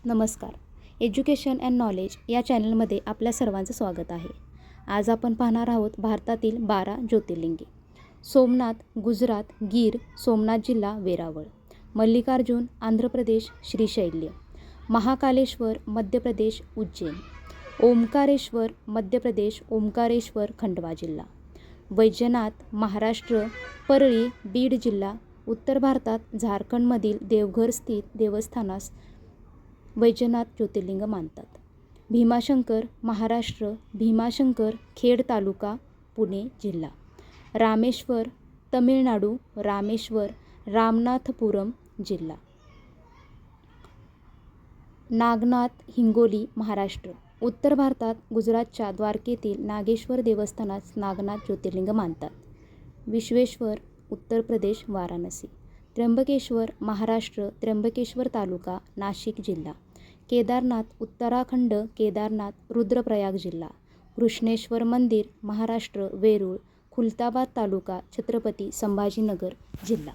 नमस्कार. Education and knowledge या चॅनलमध्ये आपल्या सर्वांचं स्वागत आहे. आज आपण पाहणार आहोत भारतातील 12 ज्योतिर्लिंगे. सोमनाथ गुजरात गीर सोमनाथ जिल्हा वेरावळ, मल्लिकार्जुन आंध्र प्रदेश श्रीशैल्य, महाकालेश्वर मध्य प्रदेश उज्जैन, ओंकारेश्वर मध्य प्रदेश ओंकारेश्वर खंडवा जिल्हा, वैजनाथ महाराष्ट्र परळी बीड जिल्हा. उत्तर भारतात झारखंडमधील देवघर स्थित देवस्थानास वैजनाथ ज्योतिर्लिंग मानतात. भीमाशंकर महाराष्ट्र भीमाशंकर खेड तालुका पुणे जिल्हा, रामेश्वर तमिळनाडू रामेश्वर रामनाथपुरम जिल्हा, नागनाथ हिंगोली महाराष्ट्र. उत्तर भारतात गुजरातच्या द्वारकेतील नागेश्वर देवस्थानास नागनाथ ज्योतिर्लिंग मानतात. विश्वेश्वर उत्तर प्रदेश वाराणसी, त्र्यंबकेश्वर महाराष्ट्र त्र्यंबकेश्वर तालुका नाशिक जिल्हा, केदारनाथ उत्तराखंड केदारनाथ रुद्रप्रयाग जिल्हा, कृष्णेश्वर मंदिर महाराष्ट्र वेरूळ खुलताबाद तालुका छत्रपती संभाजीनगर जिल्हा.